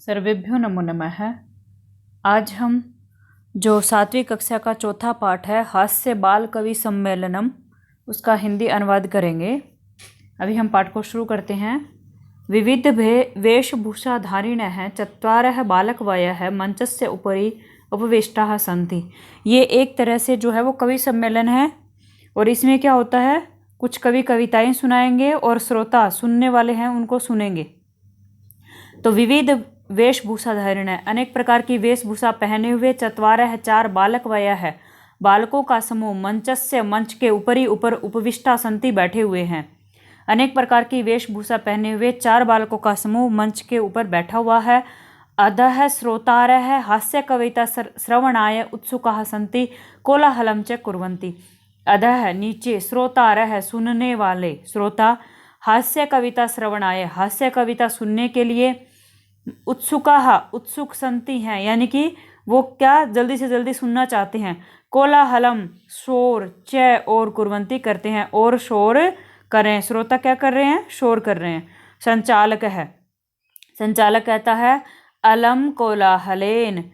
सर्वेभ्यो नमो नमः। आज हम जो 7वीं कक्षा का चौथा पाठ है हास्य बाल कवि सम्मेलनम, उसका हिंदी अनुवाद करेंगे। अभी हम पाठ को शुरू करते हैं। विविध वेशभूषाधारिणः चत्वारः बालकवयः मंचस्य उपरि उपविष्टाः सन्ति। ये एक तरह से जो है वो कवि सम्मेलन है, और इसमें क्या होता है, कुछ कवि कविताएं सुनाएंगे और श्रोता सुनने वाले हैं उनको सुनेंगे। तो विविध वेशभूषा धारण है, अनेक प्रकार की वेशभूषा पहने हुए, चत्वारः चार बालक वय है, बालकों का समूह, मंचस्य मंच के ऊपर उपविष्टा संति बैठे हुए हैं। अनेक प्रकार की वेशभूषा पहने हुए चार बालकों का समूह मंच के ऊपर बैठा हुआ है। अधः श्रोतारः हास्य कविता श्रवणाय उत्सुकाः सन्ति कोलाहलं च कुर्वन्ति। अधः नीचे, श्रोतारः सुनने वाले, श्रोता, हास्य कविता श्रवणाय हास्य कविता सुनने के लिए, उत्सुकाः उत्सुक संति हैं, यानी कि वो क्या जल्दी से जल्दी सुनना चाहते हैं। कोलाहलम शोर, च और कुर्वन्ति करते हैं और शोर करें। श्रोता क्या कर रहे हैं, शोर कर रहे हैं। संचालक है, संचालक कहता है अलम कोलाहलेन,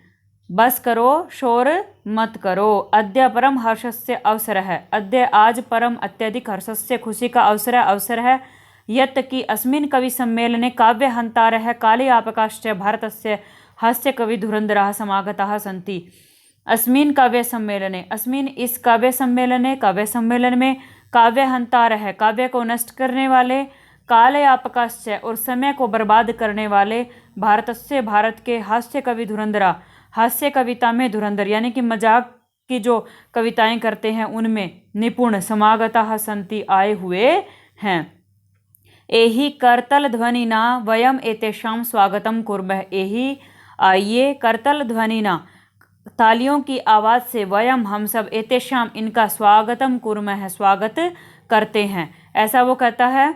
बस करो शोर मत करो। अद्य परम हर्षस्य अवसर है, अद्य आज परम अत्यधिक हर्षस्य खुशी का अवसर है। यत् कि अस्मिन् कवि सम्मेलने काव्यहन्तारः कालयापकाश्च भारतस्य हास्य कवि धुरन्धराः समागताः सन्ति। अस्मिन् काव्य सम्मेलने, अस्मिन् इस काव्य सम्मेलन में काव्यहन्तारः काव्य को नष्ट करने वाले, कालयापकाश्च और समय को बर्बाद करने वाले, भारतस्य भारत के हास्य कवि धुरंधरा, हास्य कविता में धुरंधर यानी कि मजाक की जो कविताएं करते हैं उनमें निपुण, समागताः सन्ति आए हुए हैं। एहि करतल ध्वनिना वयम एतेषां स्वागतम कुर्मः, एहि आइए, करतल ध्वनिना तालियों की आवाज़ से, वयम हम सब, एतेषां इनका, स्वागतम कुर्मः स्वागत करते हैं। ऐसा वो कहता है।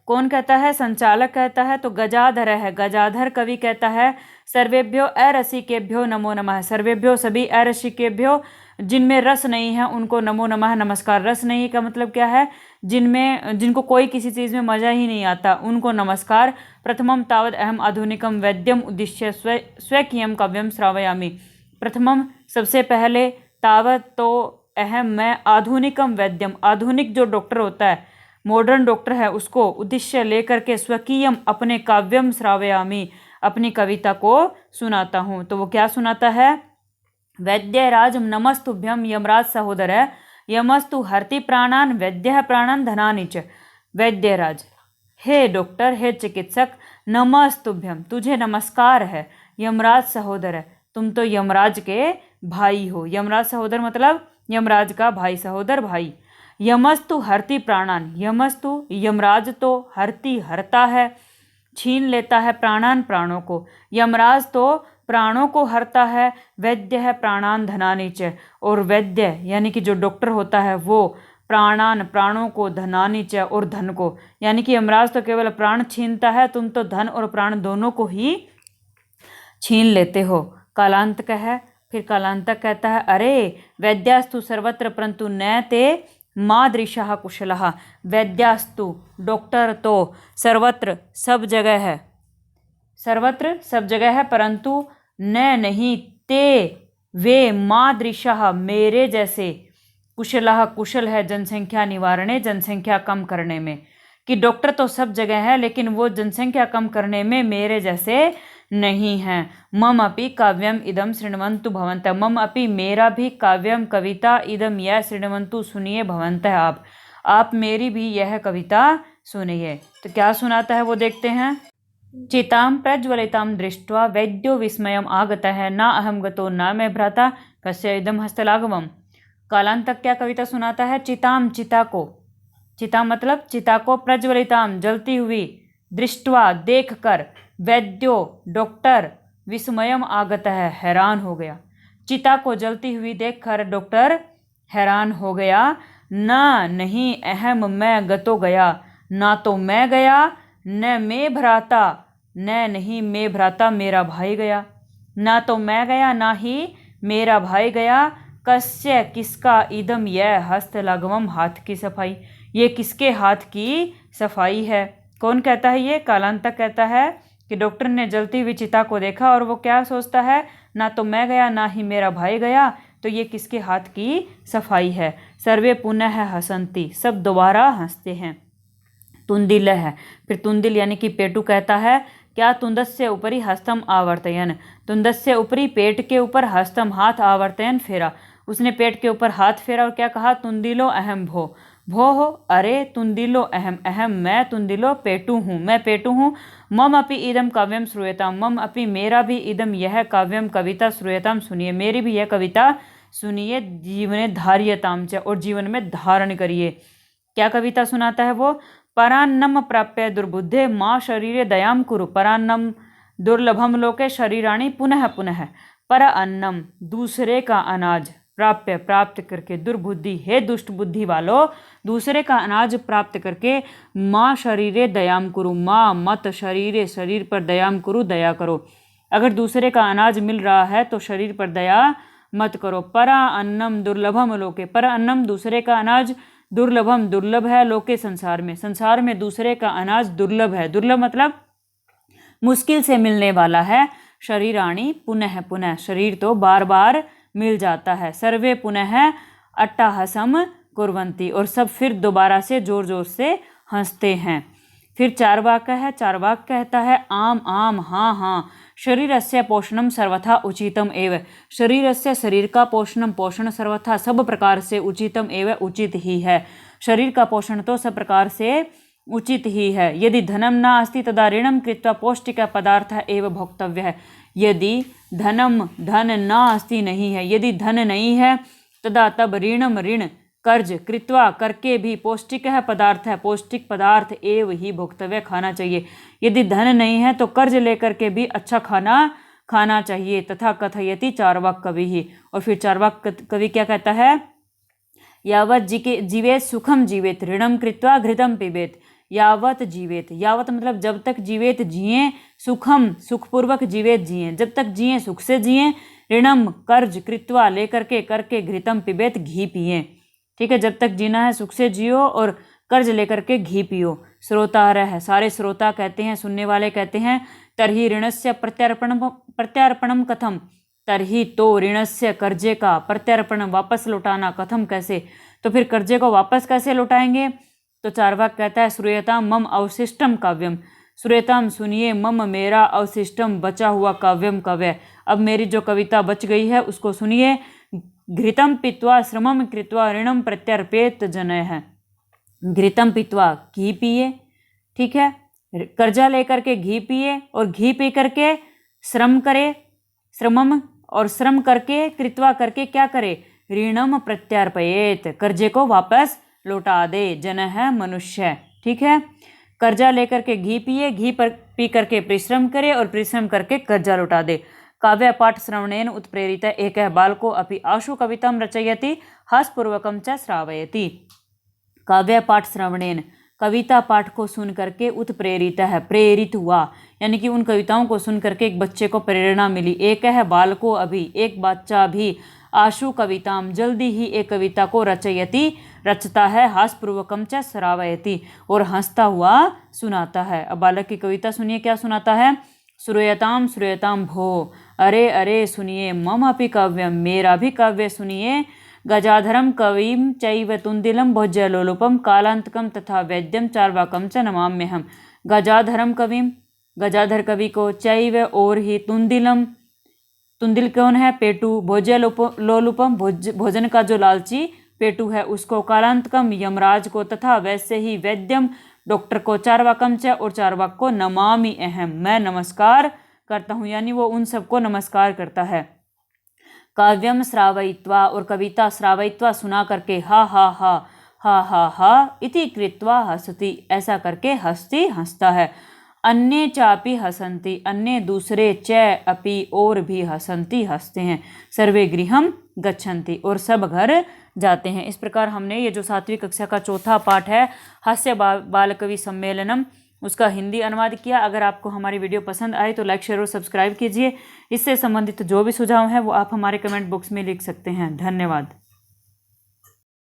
कौन कहता है, संचालक कहता है। तो गजाधर है, गजाधर कवि कहता है सर्वेभ्यो अरसिकेभ्यो नमो नमः, सर्वेभ्यो सभी, अरसिकेभ्यो जिनमें रस नहीं है उनको नमो नमः नमस्कार। रस नहीं का मतलब क्या है, जिनको कोई किसी चीज़ में मज़ा ही नहीं आता उनको नमस्कार। प्रथमम तावद अहम आधुनिकम वैद्यम उद्दिश्य स्वकीयम काव्यम श्रावयामि। प्रथमम सबसे पहले, तावत तो अहम मैं, आधुनिकम वैद्यम आधुनिक जो डॉक्टर होता है, मॉडर्न डॉक्टर है, उसको उद्देश्य लेकर के स्वकीयम अपने काव्यम श्रावयामि अपनी कविता को सुनाता हूँ। तो वो क्या सुनाता है, वैद्यराज नमस्तुभ्यम यमराज सहोदर है, यमस्तु हरति प्राणान वैद्य प्राणान धनानि च। वैद्यराज, हे डॉक्टर, हे चिकित्सक, नमस्तुभ्यम तुझे नमस्कार है, यमराज सहोदर है, तुम तो यमराज के भाई हो। यमराज सहोदर मतलब यमराज का भाई, सहोदर भाई। यमस्तु हरति प्राणान, यमस्तु यमराज तो हरति हरता है, छीन लेता है, प्राणान प्राणों को, यमराज तो प्राणों को हरता है, वैद्य है प्राणान धनानि च, और वैद्य यानी कि जो डॉक्टर होता है वो प्राणान प्राणों को, धनानि च और धन को, यानी कि यमराज तो केवल प्राण छीनता है, तुम तो धन और प्राण दोनों को ही छीन लेते हो। कालांतक है, फिर कालांतक कहता है अरे वैद्यास्तु सर्वत्र परंतु न ते मादृशः कुशलः। वैद्यास्तु डॉक्टर तो सर्वत्र सब जगह है, सर्वत्र सब जगह है, परंतु न नहीं, ते वे, मादृशः मेरे जैसे, कुशलः कुशल है, जनसंख्या निवारणे जनसंख्या कम करने में। कि डॉक्टर तो सब जगह है लेकिन वो जनसंख्या कम करने में मेरे जैसे नहीं हैं। मम अपि काव्यम इदम शृण्वन्तु भवन्तः, मम अपि मेरा भी, काव्यम कविता, इदम यह, शृण्वन्तु सुनिए, भवन्तः आप मेरी भी यह कविता सुनिए। तो क्या सुनाता है वो देखते हैं। चितां प्रज्वलितां दृष्ट्वा वैद्यो विस्मयम् आगतः, न अहं गतो न मे भ्राता कस्य इदं हस्तलाघवम्। कालांतक क्या कविता सुनाता है, चितां चिता को, चिता मतलब चिता को, प्रज्वलितां जलती हुई, दृष्ट्वा देख कर, वैद्यो डॉक्टर, विस्मयम आगत है हैरान हो गया। चिता को जलती हुई देखकर डॉक्टर हैरान हो गया। न नहीं, अहम मैं, गतो गया, ना तो मैं गया, न मैं भ्राता, न नहीं मैं भ्राता मेरा भाई गया, ना तो मैं गया ना ही मेरा भाई गया। कस्य किसका, इदम यह, हस्त लाघवम हाथ की सफाई, ये किसके हाथ की सफाई है। कौन कहता है ये, कालांतक कहता है कि डॉक्टर ने जलती हुई चिता को देखा और वो क्या सोचता है, ना तो मैं गया ना ही मेरा भाई गया, तो ये किसके हाथ की सफाई है। सर्वे पुनः हसंती, सब दोबारा हंसते हैं। तुंदिल है, फिर तुंदिल यानी कि पेटू कहता है, क्या तुंदस्य ऊपरी हस्तम आवर्तयन, तुंदस्य ऊपरी पेट के ऊपर हस्तम हाथ आवर्तयन फेरा, उसने पेट के ऊपर हाथ फेरा और क्या कहा, तुंदिलो अहम भो, भो हो अरे तुंदिलो अहम, अहम मैं, तुंदिलो पेटू हूँ, मैं पेटू हूँ। मम अपि इदम काव्यम श्रूयताम, मम अपि मेरा भी, इदम यह काव्यम कविता श्रूयताम सुनिए, मेरी भी यह कविता सुनिए, जीवने धार्यताम च, और जीवन में धारण करिए। क्या कविता सुनाता है वो, परान्नम प्राप्य दुर्बुद्धे माँ शरीरे दयाम कुरु, परान्नम दुर्लभम लोके शरीराणी पुनः पुनः, पर अन्नम दूसरे का अनाज, प्राप्य प्राप्त करके, दुर्बुद्धि हे दुष्ट बुद्धि वालों, दूसरे का अनाज प्राप्त करके, माँ शरीरे दयाम कुरु, माँ मत शरीरे शरीर पर दयाम कुरु दया करो, अगर दूसरे का अनाज मिल रहा है तो शरीर पर दया मत करो। परा अन्नम दुर्लभम लोके, पर अन्नम दूसरे का अनाज, दुर्लभम दुर्लभ है, लोके संसार में, संसार में दूसरे का अनाज दुर्लभ है, दुर्लभ मतलब मुश्किल से मिलने वाला है। शरीराणी पुनः पुनः, शरीर तो बार बार मिल जाता है। सर्वे पुनः अट्टाहसम कुर्वन्ति, और सब फिर दोबारा से जोर जोर से हंसते हैं। फिर चार्वाक है, चार्वाक कहता है, आम आम हाँ हाँ, शरीरस्य पोषणम सर्वथा उचितम एव, शरीरस्य शरीर का पोषणम पोषण सर्वथा सब प्रकार से उचितम एव उचित ही है, शरीर का पोषण तो सब प्रकार से उचित ही है। यदि धनम न अस्ति तदा ऋणम कृत्वा पौष्टिक पदार्थ एव भोक्तव्य है, यदि धनम धन न अस्ति नहीं है, यदि धन नहीं है, तदा तब ऋणम ऋण कर्ज कृत्वा करके भी पौष्टिक है पदार्थ है, पौष्टिक पदार्थ एव ही भोक्तव्य खाना चाहिए। यदि धन नहीं है तो कर्ज लेकर के भी अच्छा खाना खाना चाहिए। तथा कथयति चार्वाक कवि ही, और फिर चार्वाक कवि क्या कहता है, यावत जीवेत सुखम जीवेत ऋणम कृत्वा घृतम पिबेत, यावत जीवेत, यावत मतलब जब तक जीवेत जिए, सुखम सुखपूर्वक जीवेत जिए, जब तक जिए सुख से जिए, ऋणम कर्ज कृत्वा लेकर के करके, घृतम पिबेत घी पिए, ठीक है, जब तक जीना है सुख से जियो और कर्ज लेकर के घी पियो। श्रोता रह, सारे श्रोता कहते हैं, सुनने वाले कहते हैं, तरही ऋणस्य प्रत्यार्पणम कथम, तरही तो ऋणस्य कर्जे का, प्रत्यार्पण वापस लौटाना, कथम कैसे, तो फिर कर्जे को वापस कैसे लौटाएंगे। तो चार्वाक कहता है, श्रूयताम मम अवशिष्टम काव्यम, श्रूयताम सुनिए, मम मेरा, अवशिष्टम बचा हुआ, काव्यम काव्य, अब मेरी जो कविता बच गई है उसको सुनिए। घृतम पीत्वा श्रमम कृत्वा ऋणम प्रत्यर्पेत जनय है, घृतम पीत्वा घी पिए, ठीक है, कर्जा लेकर के घी पिए, और घी पी करके श्रम करे, श्रमम और श्रम करके, कृत्वा करके क्या करे, ऋणम प्रत्यर्पयेत, कर्जे को वापस लौटा दे, जन है मनुष्य, ठीक है, कर्जा लेकर के घी पिए, घी पर पी करके परिश्रम करे और परिश्रम करके कर्जा लौटा दे। काव्य पाठ श्रवणेन उत्प्रेरित एक बालको अपि आशु कवितां रचयति हासपूर्वकं च श्रावयति। काव्य पाठ श्रवणेन, कविता पाठ को सुन करके उत्प्रेरित है, प्रेरित हुआ, यानी कि उन कविताओं को सुन करके एक बच्चे को प्रेरणा मिली। एक है बालको अभी, एक बच्चा भी, आशु कविताम जल्दी ही एक कविता को रचयति रचता है, हासपूर्वकं च श्रावयति और हंसता हुआ सुनाता है। अब बालक की कविता सुनिए, क्या सुनाता है, श्रूयताम श्रूयताम भो, अरे अरे सुनिए, मम अपि काव्यम मेरा भी काव्य सुनिए, गजाधरम कविम चैव तुंदिलम भोज्यलोलुपम कालांतकम तथा वैद्यम चार्वाकम च नमाम्यहम। गजाधरम कविम, गजाधर कवि को, चैव और ही, तुंदिलम, तुंदिल कौन है, पेटू, भोज्यलोलुपम भोजन का जो लालची पेटू है उसको, कालांतकम यमराज को, तथा वैसे ही वैद्यम डॉक्टर को, चार्वाकम च और चार्वाक को, नमामि अहम मैं नमस्कार करता हूँ, यानी वो उन सबको नमस्कार करता है। काव्यम श्रावयित्वा और कविता श्रावयित्वा सुना करके, हा हा हा हा हा हा इति कृत्वा हसति ऐसा करके हंसता है। अन्ये चापि हसन्ति, अन्य दूसरे, च अपि और भी, हसन्ति हंसते हैं। सर्वे गृहम गच्छन्ति और सब घर जाते हैं। इस प्रकार हमने ये जो 7वीं कक्षा का चौथा पाठ है हास्य बाल कवि सम्मेलनम, उसका हिंदी अनुवाद किया। अगर आपको हमारी वीडियो पसंद आए तो लाइक शेयर और सब्सक्राइब कीजिए। इससे संबंधित जो भी सुझाव हैं वो आप हमारे कमेंट बॉक्स में लिख सकते हैं। धन्यवाद।